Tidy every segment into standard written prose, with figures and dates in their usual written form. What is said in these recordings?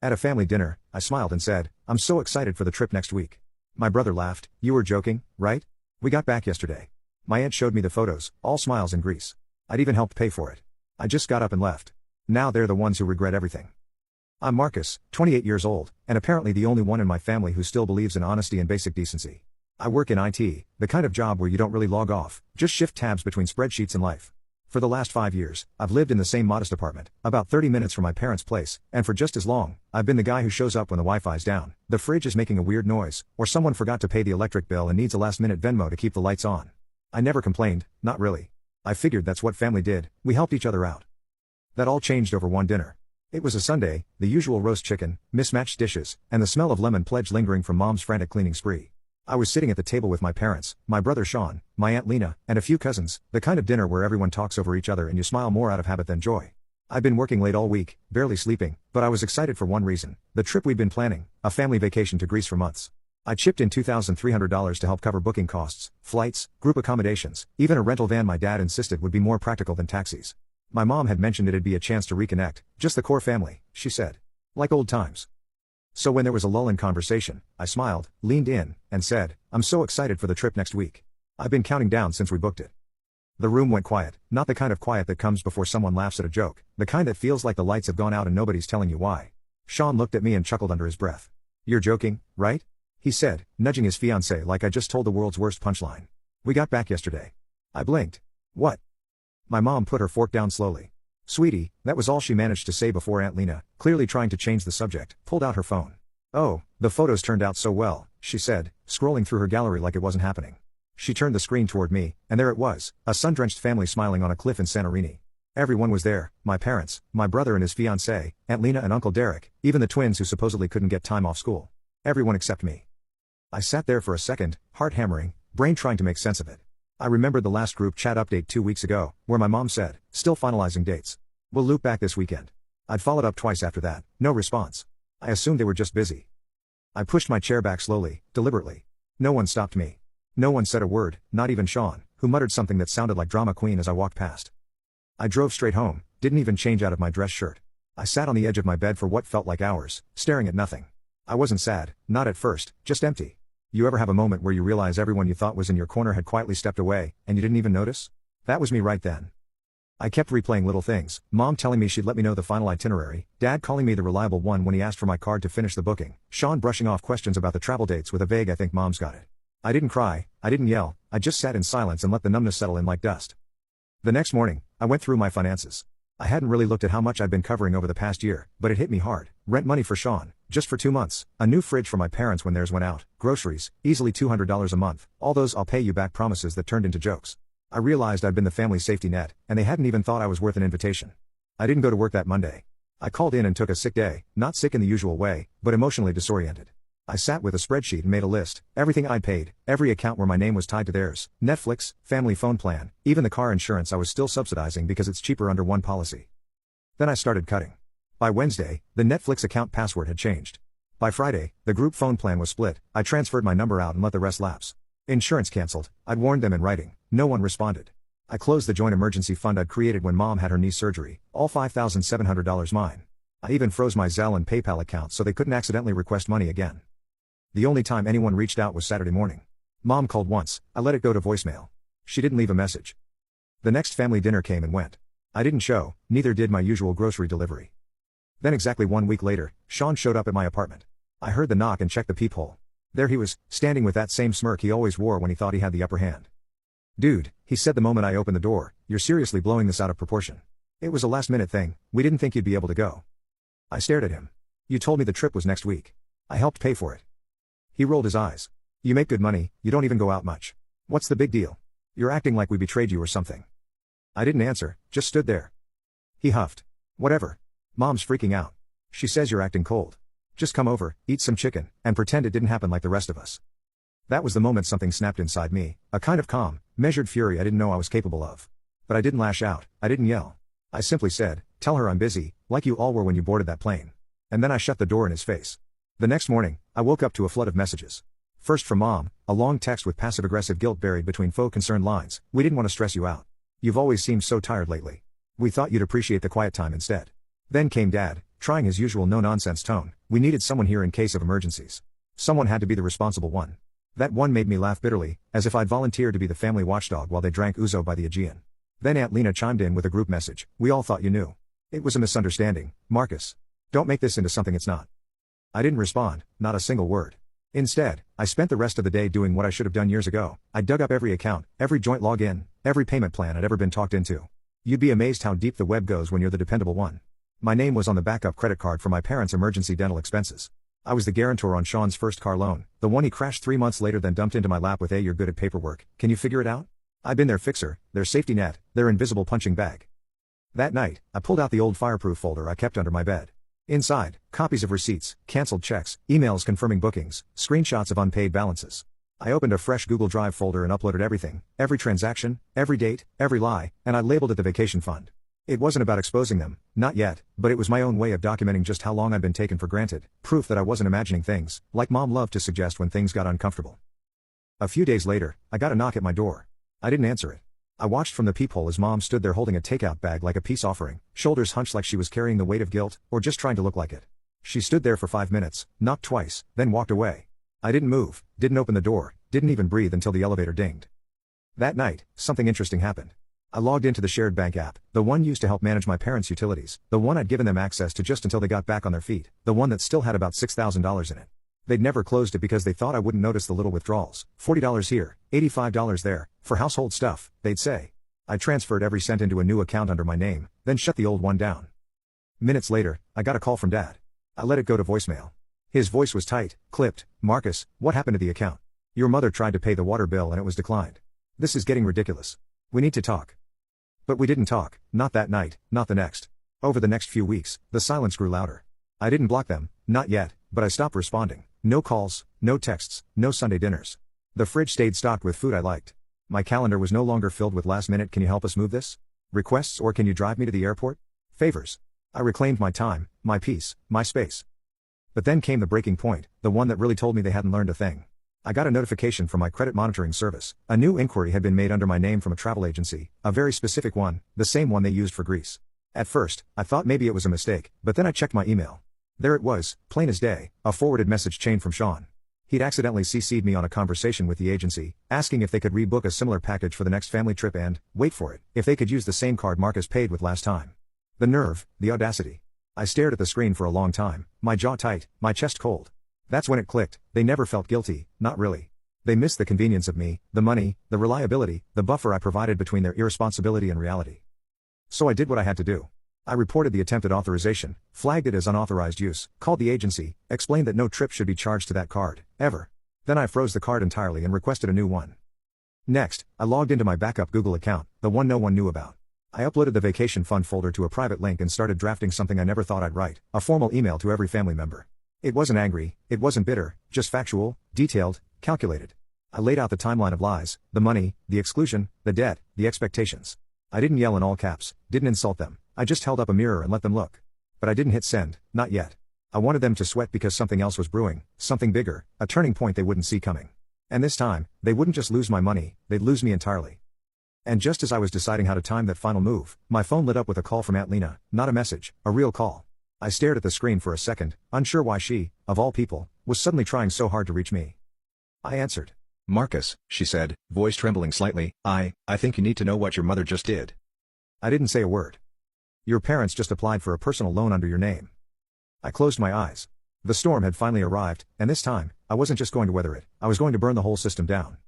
At a family dinner, I smiled and said, "I'm so excited for the trip next week." My brother laughed. "You were joking, right? We got back yesterday." My aunt showed me the photos, all smiles in Greece. I'd even helped pay for it. I just got up and left. Now they're the ones who regret everything. I'm Marcus, 28 years old, and apparently the only one in my family who still believes in honesty and basic decency. I work in IT, the kind of job where you don't really log off, just shift tabs between spreadsheets and life. For the last 5 years, I've lived in the same modest apartment, about 30 minutes from my parents' place, and for just as long, I've been the guy who shows up when the Wi-Fi's down, the fridge is making a weird noise, or someone forgot to pay the electric bill and needs a last-minute Venmo to keep the lights on. I never complained, not really. I figured that's what family did, we helped each other out. That all changed over one dinner. It was a Sunday, the usual roast chicken, mismatched dishes, and the smell of lemon pledge lingering from Mom's frantic cleaning spree. I was sitting at the table with my parents, my brother Sean, my Aunt Lena, and a few cousins, the kind of dinner where everyone talks over each other and you smile more out of habit than joy. I'd been working late all week, barely sleeping, but I was excited for one reason, the trip we'd been planning, a family vacation to Greece for months. I chipped in $2,300 to help cover booking costs, flights, group accommodations, even a rental van my dad insisted would be more practical than taxis. My mom had mentioned it'd be a chance to reconnect, just the core family, she said. Like old times. So when there was a lull in conversation, I smiled, leaned in, and said, "I'm so excited for the trip next week. I've been counting down since we booked it." The room went quiet, not the kind of quiet that comes before someone laughs at a joke, the kind that feels like the lights have gone out and nobody's telling you why. Sean looked at me and chuckled under his breath. "You're joking, right?" he said, nudging his fiancée like I just told the world's worst punchline. "We got back yesterday." I blinked. "What?" My mom put her fork down slowly. "Sweetie," that was all she managed to say before Aunt Lena, clearly trying to change the subject, pulled out her phone. "Oh, the photos turned out so well," she said, scrolling through her gallery like it wasn't happening. She turned the screen toward me, and there it was, a sun-drenched family smiling on a cliff in Santorini. Everyone was there, my parents, my brother and his fiancée, Aunt Lena and Uncle Derek, even the twins who supposedly couldn't get time off school. Everyone except me. I sat there for a second, heart hammering, brain trying to make sense of it. I remembered the last group chat update 2 weeks ago, where my mom said, "Still finalizing dates. We'll loop back this weekend." I'd followed up twice after that, no response. I assumed they were just busy. I pushed my chair back slowly, deliberately. No one stopped me. No one said a word, not even Sean, who muttered something that sounded like drama queen as I walked past. I drove straight home, didn't even change out of my dress shirt. I sat on the edge of my bed for what felt like hours, staring at nothing. I wasn't sad, not at first, just empty. You ever have a moment where you realize everyone you thought was in your corner had quietly stepped away, and you didn't even notice? That was me right then. I kept replaying little things, Mom telling me she'd let me know the final itinerary, Dad calling me the reliable one when he asked for my card to finish the booking, Sean brushing off questions about the travel dates with a vague "I think Mom's got it." I didn't cry, I didn't yell, I just sat in silence and let the numbness settle in like dust. The next morning, I went through my finances. I hadn't really looked at how much I'd been covering over the past year, but it hit me hard. Rent money for Sean, just for 2 months, a new fridge for my parents when theirs went out, groceries, easily $200 a month, all those "I'll pay you back" promises that turned into jokes. I realized I'd been the family safety net, and they hadn't even thought I was worth an invitation. I didn't go to work that Monday. I called in and took a sick day, not sick in the usual way, but emotionally disoriented. I sat with a spreadsheet and made a list, everything I'd paid, every account where my name was tied to theirs, Netflix, family phone plan, even the car insurance I was still subsidizing because it's cheaper under one policy. Then I started cutting. By Wednesday, the Netflix account password had changed. By Friday, the group phone plan was split, I transferred my number out and let the rest lapse. Insurance canceled, I'd warned them in writing, no one responded. I closed the joint emergency fund I'd created when Mom had her knee surgery, all $5,700 mine. I even froze my Zelle and PayPal accounts so they couldn't accidentally request money again. The only time anyone reached out was Saturday morning. Mom called once, I let it go to voicemail. She didn't leave a message. The next family dinner came and went. I didn't show, neither did my usual grocery delivery. Then exactly 1 week later, Sean showed up at my apartment. I heard the knock and checked the peephole. There he was, standing with that same smirk he always wore when he thought he had the upper hand. "Dude," he said the moment I opened the door, "you're seriously blowing this out of proportion. It was a last-minute thing, we didn't think you'd be able to go." I stared at him. "You told me the trip was next week. I helped pay for it." He rolled his eyes. "You make good money, you don't even go out much. What's the big deal? You're acting like we betrayed you or something." I didn't answer, just stood there. He huffed. "Whatever. Mom's freaking out. She says you're acting cold. Just come over, eat some chicken, and pretend it didn't happen like the rest of us." That was the moment something snapped inside me, a kind of calm, measured fury I didn't know I was capable of. But I didn't lash out, I didn't yell. I simply said, "Tell her I'm busy, like you all were when you boarded that plane." And then I shut the door in his face. The next morning, I woke up to a flood of messages. First from Mom, a long text with passive-aggressive guilt buried between faux concerned lines. "We didn't want to stress you out. You've always seemed so tired lately. We thought you'd appreciate the quiet time instead." Then came Dad, trying his usual no-nonsense tone. We needed someone here in case of emergencies. Someone had to be the responsible one. That one made me laugh bitterly, as if I'd volunteered to be the family watchdog while they drank ouzo by the Aegean. Then Aunt Lena chimed in with a group message. We all thought you knew. It was a misunderstanding, Marcus. Don't make this into something it's not. I didn't respond, not a single word. Instead, I spent the rest of the day doing what I should have done years ago. I dug up every account, every joint login, every payment plan I'd ever been talked into. You'd be amazed how deep the web goes when you're the dependable one. My name was on the backup credit card for my parents' emergency dental expenses. I was the guarantor on Sean's first car loan, the one he crashed 3 months later then dumped into my lap with "You're good at paperwork, can you figure it out?" I'd been their fixer, their safety net, their invisible punching bag. That night, I pulled out the old fireproof folder I kept under my bed. Inside, copies of receipts, canceled checks, emails confirming bookings, screenshots of unpaid balances. I opened a fresh Google Drive folder and uploaded everything, every transaction, every date, every lie, and I labeled it the vacation fund. It wasn't about exposing them, not yet, but it was my own way of documenting just how long I'd been taken for granted, proof that I wasn't imagining things, like Mom loved to suggest when things got uncomfortable. A few days later, I got a knock at my door. I didn't answer it. I watched from the peephole as Mom stood there holding a takeout bag like a peace offering, shoulders hunched like she was carrying the weight of guilt, or just trying to look like it. She stood there for 5 minutes, knocked twice, then walked away. I didn't move, didn't open the door, didn't even breathe until the elevator dinged. That night, something interesting happened. I logged into the shared bank app, the one used to help manage my parents' utilities, the one I'd given them access to just until they got back on their feet, the one that still had about $6,000 in it. They'd never closed it because they thought I wouldn't notice the little withdrawals. $40 here, $85 there, for household stuff, they'd say. I transferred every cent into a new account under my name, then shut the old one down. Minutes later, I got a call from Dad. I let it go to voicemail. His voice was tight, clipped. "Marcus, what happened to the account? Your mother tried to pay the water bill and it was declined. This is getting ridiculous. We need to talk." But we didn't talk, not that night, not the next. Over the next few weeks, the silence grew louder. I didn't block them, not yet, but I stopped responding. No calls, no texts, no Sunday dinners. The fridge stayed stocked with food I liked. My calendar was no longer filled with last-minute "can you help us move this?" requests or "can you drive me to the airport?" favors. I reclaimed my time, my peace, my space. But then came the breaking point, the one that really told me they hadn't learned a thing. I got a notification from my credit monitoring service. A new inquiry had been made under my name from a travel agency, a very specific one, the same one they used for Greece. At first, I thought maybe it was a mistake, but then I checked my email. There it was, plain as day, a forwarded message chain from Sean. He'd accidentally CC'd me on a conversation with the agency, asking if they could rebook a similar package for the next family trip and, wait for it, if they could use the same card Marcus paid with last time. The nerve, the audacity. I stared at the screen for a long time, my jaw tight, my chest cold. That's when it clicked. They never felt guilty, not really. They missed the convenience of me, the money, the reliability, the buffer I provided between their irresponsibility and reality. So I did what I had to do. I reported the attempted authorization, flagged it as unauthorized use, called the agency, explained that no trip should be charged to that card, ever. Then I froze the card entirely and requested a new one. Next, I logged into my backup Google account, the one no one knew about. I uploaded the vacation fund folder to a private link and started drafting something I never thought I'd write, a formal email to every family member. It wasn't angry, it wasn't bitter, just factual, detailed, calculated. I laid out the timeline of lies, the money, the exclusion, the debt, the expectations. I didn't yell in all caps, didn't insult them. I just held up a mirror and let them look. But I didn't hit send, not yet. I wanted them to sweat because something else was brewing, something bigger, a turning point they wouldn't see coming. And this time, they wouldn't just lose my money, they'd lose me entirely. And just as I was deciding how to time that final move, my phone lit up with a call from Aunt Lena, not a message, a real call. I stared at the screen for a second, unsure why she, of all people, was suddenly trying so hard to reach me. I answered. "Marcus," she said, voice trembling slightly, I think you need to know what your mother just did." I didn't say a word. "Your parents just applied for a personal loan under your name." I closed my eyes. The storm had finally arrived, and this time, I wasn't just going to weather it, I was going to burn the whole system down.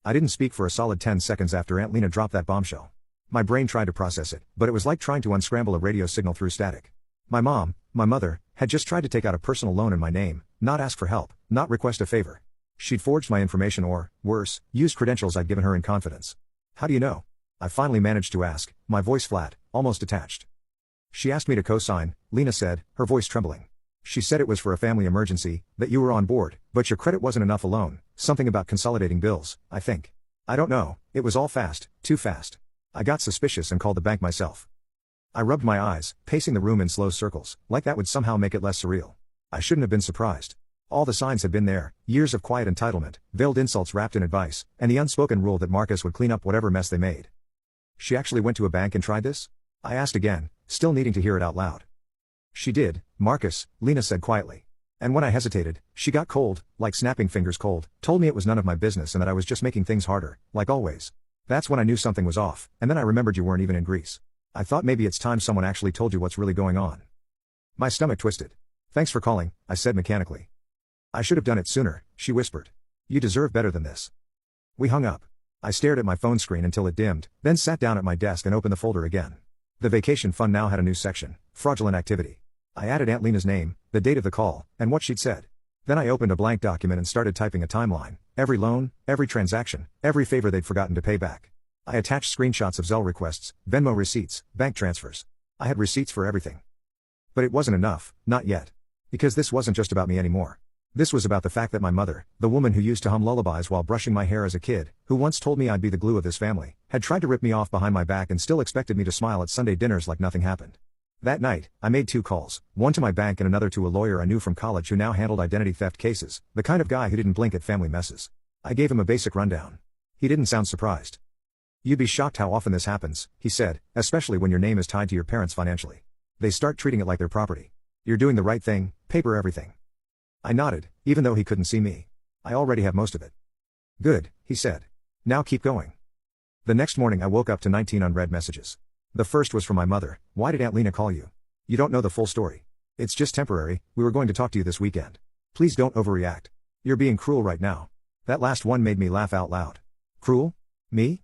I didn't speak for a solid 10 seconds after Aunt Lena dropped that bombshell. My brain tried to process it, but it was like trying to unscramble a radio signal through static. My mom, my mother, had just tried to take out a personal loan in my name, not ask for help, not request a favor. She'd forged my information or, worse, used credentials I'd given her in confidence. "How do you know?" I finally managed to ask, my voice flat, almost detached. "She asked me to co-sign," Lena said, her voice trembling. "She said it was for a family emergency, that you were on board, but your credit wasn't enough alone, something about consolidating bills, I think. I don't know, it was all fast, too fast. I got suspicious and called the bank myself." I rubbed my eyes, pacing the room in slow circles, like that would somehow make it less surreal. I shouldn't have been surprised. All the signs had been there, years of quiet entitlement, veiled insults wrapped in advice, and the unspoken rule that Marcus would clean up whatever mess they made. "She actually went to a bank and tried this?" I asked again, still needing to hear it out loud. She did, Marcus, Lena said quietly. And when I hesitated, she got cold, like snapping fingers cold, told me it was none of my business and that I was just making things harder, like always. That's when I knew something was off, and then I remembered you weren't even in Greece. I thought maybe it's time someone actually told you what's really going on. My stomach twisted. Thanks for calling, I said mechanically. I should have done it sooner, she whispered. You deserve better than this. We hung up. I stared at my phone screen until it dimmed, then sat down at my desk and opened the folder again. The vacation fund now had a new section, fraudulent activity. I added Aunt Lena's name, the date of the call, and what she'd said. Then I opened a blank document and started typing a timeline, every loan, every transaction, every favor they'd forgotten to pay back. I attached screenshots of Zelle requests, Venmo receipts, bank transfers. I had receipts for everything. But it wasn't enough, not yet. Because this wasn't just about me anymore. This was about the fact that my mother, the woman who used to hum lullabies while brushing my hair as a kid, who once told me I'd be the glue of this family, had tried to rip me off behind my back and still expected me to smile at Sunday dinners like nothing happened. That night, I made 2 calls, one to my bank and another to a lawyer I knew from college who now handled identity theft cases, the kind of guy who didn't blink at family messes. I gave him a basic rundown. He didn't sound surprised. You'd be shocked how often this happens, he said, especially when your name is tied to your parents financially. They start treating it like their property. You're doing the right thing, paper everything. I nodded, even though he couldn't see me. I already have most of it. Good, he said. Now keep going. The next morning I woke up to 19 unread messages. The first was from my mother. Why did Aunt Lena call you? You don't know the full story. It's just temporary, we were going to talk to you this weekend. Please don't overreact. You're being cruel right now. That last one made me laugh out loud. Cruel? Me?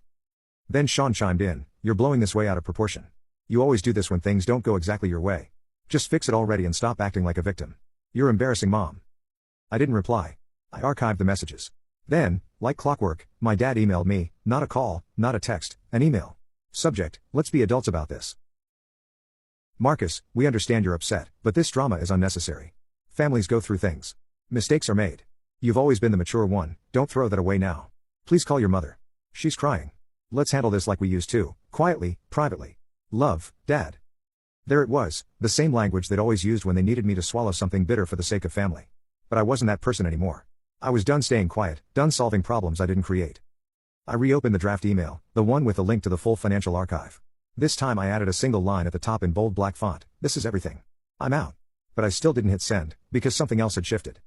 Then Sean chimed in, you're blowing this way out of proportion. You always do this when things don't go exactly your way. Just fix it already and stop acting like a victim. You're embarrassing Mom. I didn't reply. I archived the messages. Then, like clockwork, my dad emailed me, not a call, not a text, an email. Subject, let's be adults about this. Marcus, we understand you're upset, but this drama is unnecessary. Families go through things. Mistakes are made. You've always been the mature one, don't throw that away now. Please call your mother. She's crying. Let's handle this like we used to, quietly, privately. Love, Dad. There it was, the same language they'd always used when they needed me to swallow something bitter for the sake of family. But I wasn't that person anymore. I was done staying quiet, done solving problems I didn't create. I reopened the draft email, the one with the link to the full financial archive. This time I added a single line at the top in bold black font, this is everything. I'm out. But I still didn't hit send, because something else had shifted.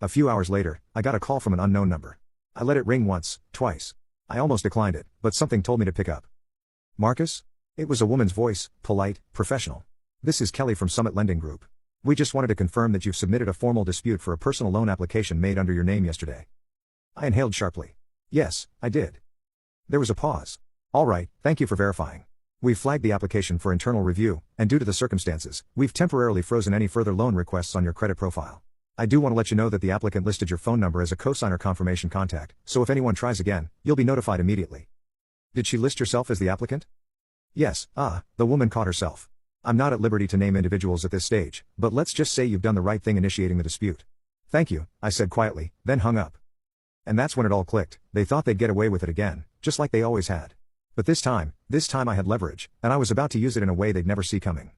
A few hours later, I got a call from an unknown number. I let it ring once, twice. I almost declined it, but something told me to pick up. Marcus? It was a woman's voice, polite, professional. This is Kelly from Summit Lending Group. We just wanted to confirm that you've submitted a formal dispute for a personal loan application made under your name yesterday. I inhaled sharply. Yes, I did. There was a pause. All right, thank you for verifying. We've flagged the application for internal review, and due to the circumstances, we've temporarily frozen any further loan requests on your credit profile. I do want to let you know that the applicant listed your phone number as a cosigner confirmation contact, so if anyone tries again, you'll be notified immediately. Did she list herself as the applicant? Yes, the woman caught herself. I'm not at liberty to name individuals at this stage, but let's just say you've done the right thing initiating the dispute. Thank you, I said quietly, then hung up. And that's when it all clicked. They thought they'd get away with it again, just like they always had. But this time I had leverage, and I was about to use it in a way they'd never see coming.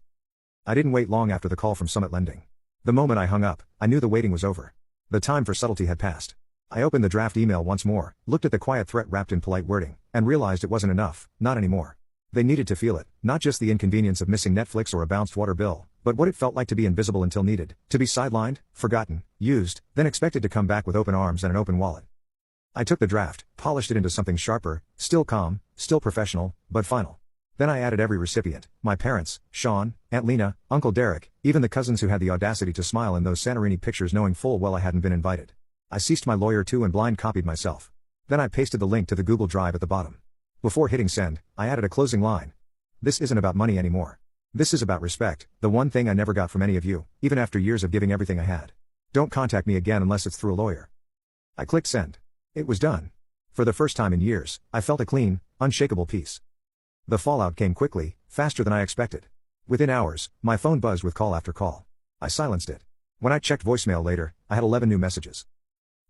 I didn't wait long after the call from Summit Lending. The moment I hung up, I knew the waiting was over. The time for subtlety had passed. I opened the draft email once more, looked at the quiet threat wrapped in polite wording, and realized it wasn't enough, not anymore. They needed to feel it, not just the inconvenience of missing Netflix or a bounced water bill, but what it felt like to be invisible until needed, to be sidelined, forgotten, used, then expected to come back with open arms and an open wallet. I took the draft, polished it into something sharper, still calm, still professional, but final. Then I added every recipient, my parents, Sean, Aunt Lena, Uncle Derek, even the cousins who had the audacity to smile in those Santorini pictures knowing full well I hadn't been invited. I ceased my lawyer too and blind copied myself. Then I pasted the link to the Google Drive at the bottom. Before hitting send, I added a closing line. This isn't about money anymore. This is about respect, the one thing I never got from any of you, even after years of giving everything I had. Don't contact me again unless it's through a lawyer. I clicked send. It was done. For the first time in years, I felt a clean, unshakable peace. The fallout came quickly, faster than I expected. Within hours, my phone buzzed with call after call. I silenced it. When I checked voicemail later, I had 11 new messages.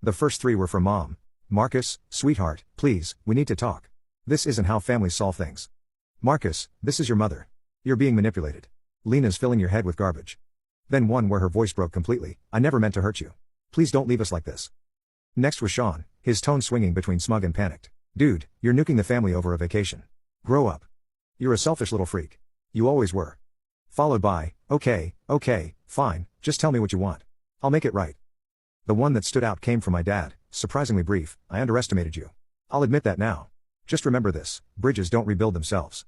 The first 3 were from Mom. Marcus, sweetheart, please, we need to talk. This isn't how families solve things. Marcus, this is your mother. You're being manipulated. Lena's filling your head with garbage. Then one where her voice broke completely, I never meant to hurt you. Please don't leave us like this. Next was Sean, his tone swinging between smug and panicked. Dude, you're nuking the family over a vacation. Grow up. You're a selfish little freak. You always were. Followed by, okay, fine, just tell me what you want. I'll make it right. The one that stood out came from my dad, surprisingly brief. I underestimated you. I'll admit that now. Just remember this, bridges don't rebuild themselves.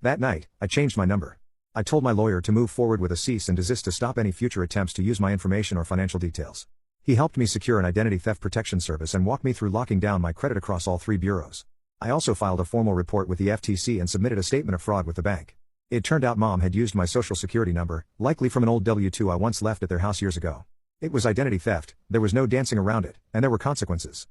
That night, I changed my number. I told my lawyer to move forward with a cease and desist to stop any future attempts to use my information or financial details. He helped me secure an identity theft protection service and walked me through locking down my credit across all 3 bureaus. I also filed a formal report with the FTC and submitted a statement of fraud with the bank. It turned out Mom had used my social security number, likely from an old W-2 I once left at their house years ago. It was identity theft, there was no dancing around it, and there were consequences.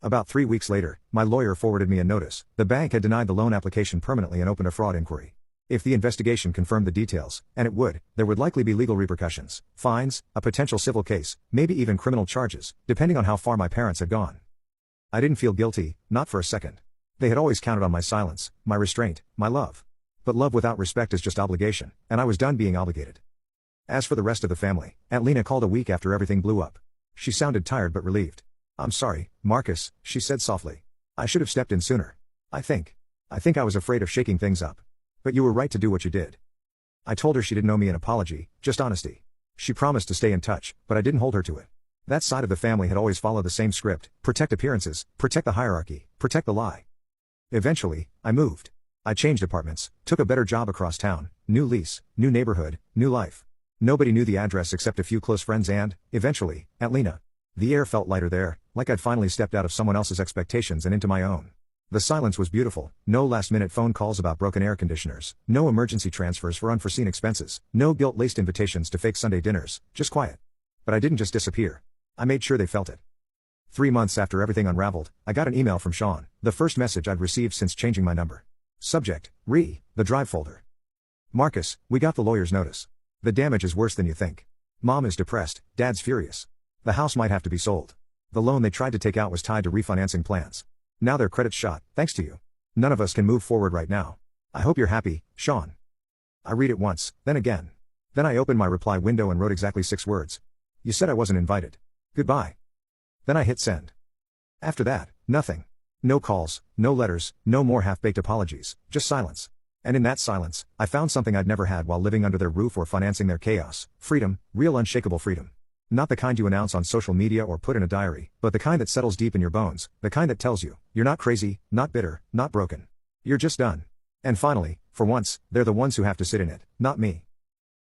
About 3 weeks later, my lawyer forwarded me a notice. The bank had denied the loan application permanently and opened a fraud inquiry. If the investigation confirmed the details, and it would, there would likely be legal repercussions, fines, a potential civil case, maybe even criminal charges, depending on how far my parents had gone. I didn't feel guilty, not for a second. They had always counted on my silence, my restraint, my love. But love without respect is just obligation, and I was done being obligated. As for the rest of the family, Aunt Lena called a week after everything blew up. She sounded tired but relieved. "I'm sorry, Marcus," she said softly. "I should have stepped in sooner. I think I was afraid of shaking things up. But you were right to do what you did." I told her she didn't owe me an apology, just honesty. She promised to stay in touch, but I didn't hold her to it. That side of the family had always followed the same script: protect appearances, protect the hierarchy, protect the lie. Eventually, I moved. I changed apartments, took a better job across town, new lease, new neighborhood, new life. Nobody knew the address except a few close friends and, eventually, Aunt Lena. The air felt lighter there, like I'd finally stepped out of someone else's expectations and into my own. The silence was beautiful, no last-minute phone calls about broken air conditioners, no emergency transfers for unforeseen expenses, no guilt-laced invitations to fake Sunday dinners, just quiet. But I didn't just disappear. I made sure they felt it. 3 months after everything unraveled, I got an email from Sean, the first message I'd received since changing my number. Subject: the drive folder. "Marcus, we got the lawyer's notice. The damage is worse than you think. Mom is depressed, Dad's furious. The house might have to be sold. The loan they tried to take out was tied to refinancing plans. Now their credit's shot, thanks to you. None of us can move forward right now. I hope you're happy, Sean." I read it once, then again. Then I opened my reply window and wrote exactly 6 words. "You said I wasn't invited. Goodbye." Then I hit send. After that, nothing. No calls, no letters, no more half-baked apologies, just silence. And in that silence, I found something I'd never had while living under their roof or financing their chaos: freedom, real unshakable freedom. Not the kind you announce on social media or put in a diary, but the kind that settles deep in your bones, the kind that tells you, you're not crazy, not bitter, not broken. You're just done. And finally, for once, they're the ones who have to sit in it, not me.